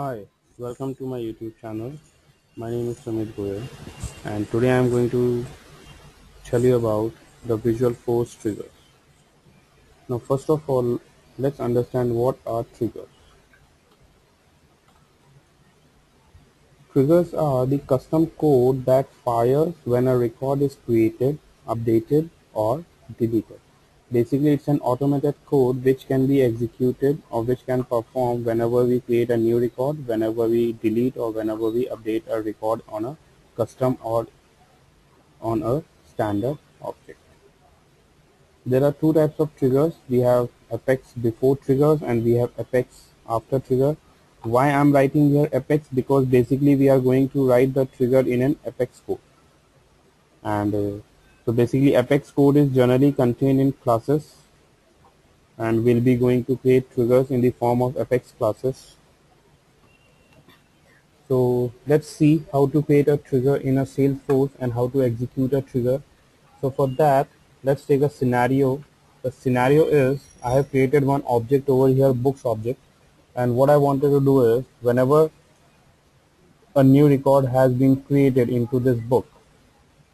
Hi, welcome to my YouTube channel. My name is Sumit Goyal and today I am going to tell you about the visual force triggers. Now first of all, let's understand what are triggers. Triggers are the custom code that fires when a record is created, updated or deleted. Basically, it's an automated code which can be executed or which can perform whenever we create a new record, whenever we delete or whenever we update a record on a custom or on a standard object. There are two types of triggers. We have apex before triggers and we have apex after trigger. Why I'm writing here apex? Because basically we are going to write the trigger in an apex code. And so basically apex code is generally contained in classes, and we'll be going to create triggers in the form of apex classes. So let's see how to create a trigger in a Salesforce and how to execute a trigger. So for that, let's take a scenario. The scenario is I have created one object over here, books object, and what I wanted to do is whenever a new record has been created into this book,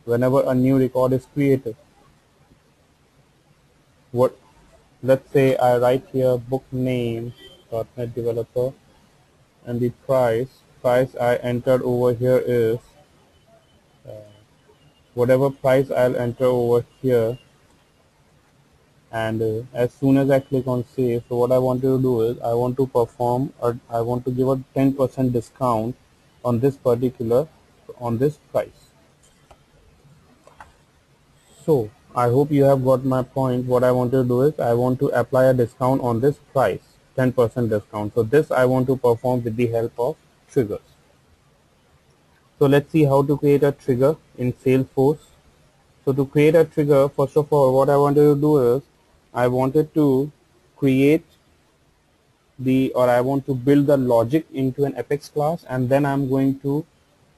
whenever a new record is created, what let's say I write here book name .NET developer, and the price I entered over here is whatever price I'll enter over here, and as soon as I click on save, so what I want to do is I want to perform or I want to give a 10% discount on this particular on this price. So I hope you have got my point. What I want to do is I want to apply a discount on this price, 10% discount. So this I want to perform with the help of triggers. So let's see how to create a trigger in Salesforce. So to create a trigger, first of all, what I wanted to do is I wanted to create I want to build the logic into an apex class, and then I'm going to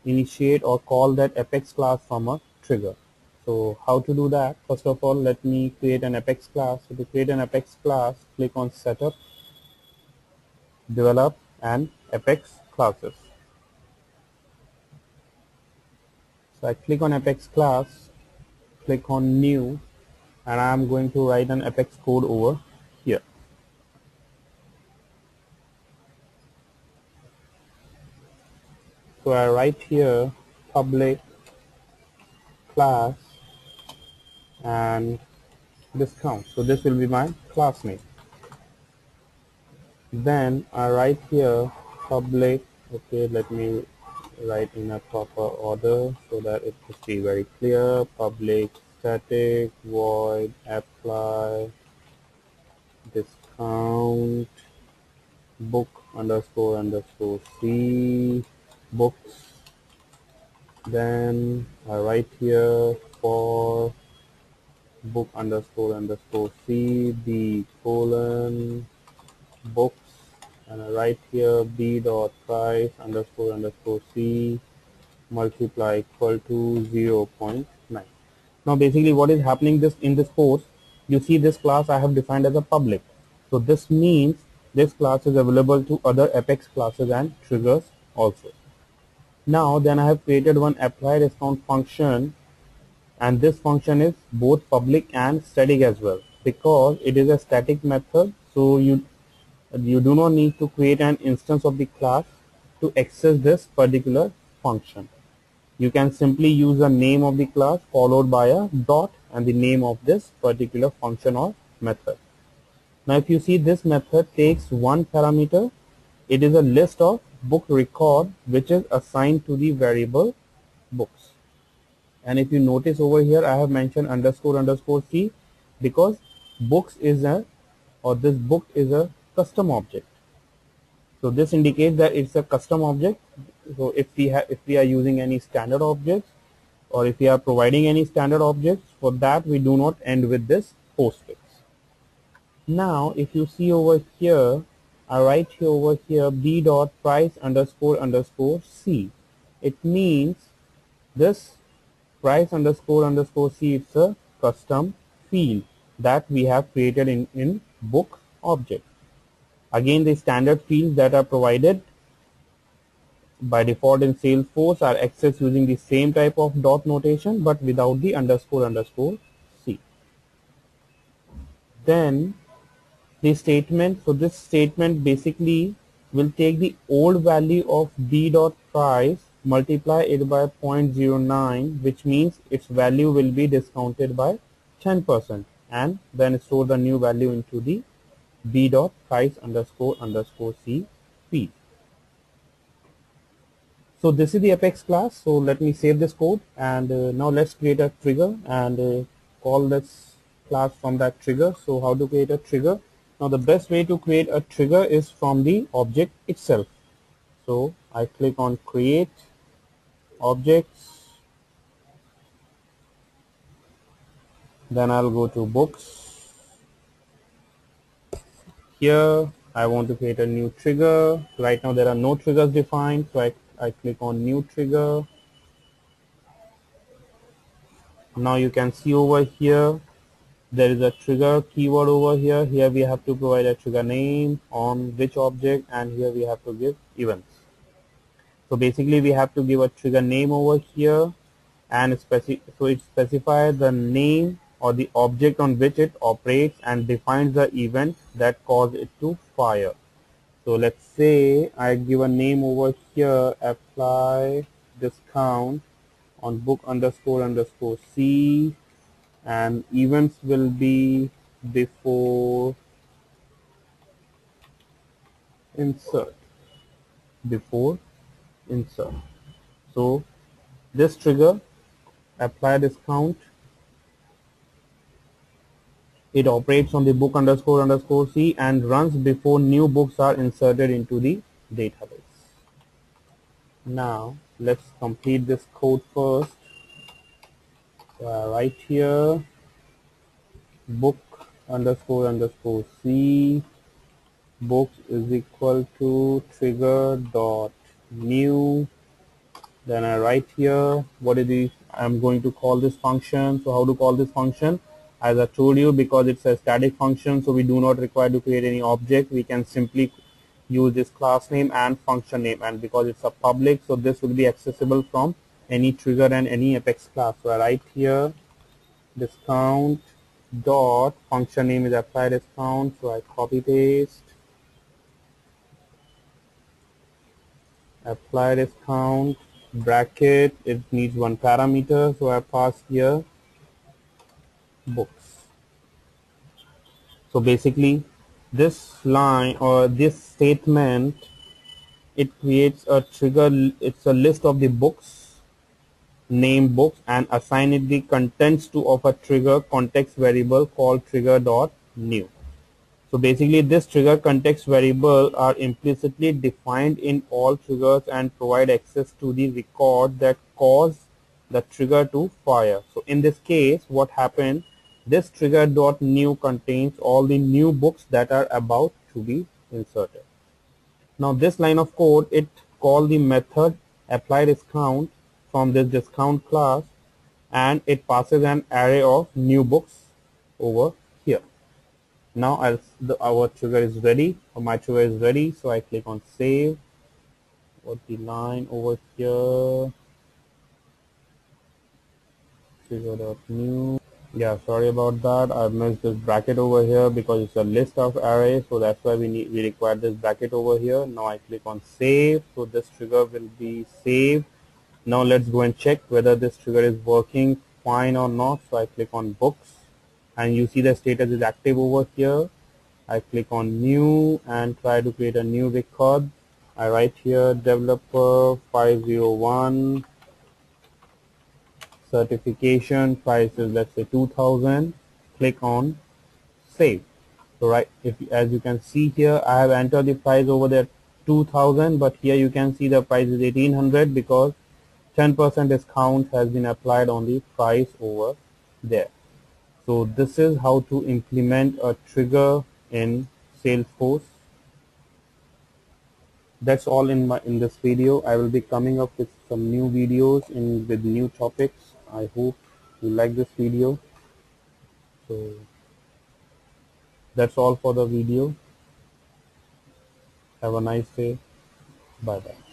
initiate or call that apex class from a trigger. So how to do that? First of all, let me create an apex class. So to create an apex class, click on setup, develop and apex classes. So I click on apex class, click on new, and I'm going to write an apex code over here. So I write here public class and discount. So this will be my class name. Then I write here public. Okay, let me write in a proper order so that it will be very clear. Public static void apply discount book underscore C books. Then I write here for book underscore C B colon books, and I write here b dot price underscore C multiply equal to 0.9. Now basically what is happening this in this course, you see this class I have defined as a public. So this means this class is available to other apex classes and triggers also. Now then I have created one apply discount function, and this function is both public and static as well, because it is a static method. So you do not need to create an instance of the class to access this particular function. You can simply use the name of the class followed by a dot and the name of this particular function or method. Now if you see, this method takes one parameter. It is a list of book record which is assigned to the variable books. And if you notice over here, I have mentioned underscore C because books is this book is a custom object. So this indicates that it's a custom object. So if we are using any standard objects, or if we are providing any standard objects, for that we do not end with this postfix. Now if you see over here, I write here over here b dot price underscore C. It means this price underscore C, it's a custom field that we have created in book object. Again, the standard fields that are provided by default in Salesforce are accessed using the same type of dot notation but without the underscore C. Then the statement, so this statement basically will take the old value of b dot price, multiply it by 0.09, which means its value will be discounted by 10%, and then store the new value into the b dot price underscore c field. So this is the Apex class. So let me save this code, and now let's create a trigger and call this class from that trigger. So how to create a trigger? Now the best way to create a trigger is from the object itself. So I click on create objects, then I'll go to books. Here I want to create a new trigger. Right now there are no triggers defined, so I click on new trigger. Now you can see over here there is a trigger keyword over here. Here we have to provide a trigger name on which object, and here we have to give events. So basically we have to give a trigger name over here, and so it specifies the name or the object on which it operates and defines the event that caused it to fire. So let's say I give a name over here, apply discount on book underscore C, and events will be before insert. So this trigger, apply discount, it operates on the book underscore C and runs before new books are inserted into the database. Now let's complete this code first. Right here, book underscore C, books is equal to trigger dot new. Then I write here what is the, I'm going to call this function. So how to call this function? As I told you, because it's a static function, so we do not require to create any object. We can simply use this class name and function name, and because it's a public, so this will be accessible from any trigger and any Apex class. So I write here discount dot function name is apply discount, so I copy paste apply discount bracket, it needs one parameter, so I pass here books. So basically this line or this statement, it creates a trigger, it's a list of the books, name books, and assign it the contents to of a trigger context variable called trigger dot new. So basically this trigger context variable are implicitly defined in all triggers and provide access to the record that cause the trigger to fire. So in this case what happened, this trigger dot new contains all the new books that are about to be inserted. Now this line of code, it call the method apply discount from this discount class, and it passes an array of new books over here. Now our trigger is ready, or my trigger is ready, so I click on save. What the line over here, trigger.new. Yeah, sorry about that. I missed this bracket over here because it's a list of arrays, so that's why we require this bracket over here. Now I click on save, so this trigger will be saved. Now let's go and check whether this trigger is working fine or not. So I click on books, and you see the status is active over here. I click on new and try to create a new record. I write here developer 501, certification price is let's say 2000. Click on save. So right, as you can see here, I have entered the price over there 2000, but here you can see the price is 1800 because 10% discount has been applied on the price over there. So this is how to implement a trigger in Salesforce. That's all in this video. I will be coming up with some new videos with new topics. I hope you like this video. So that's all for the video. Have a nice day. Bye bye.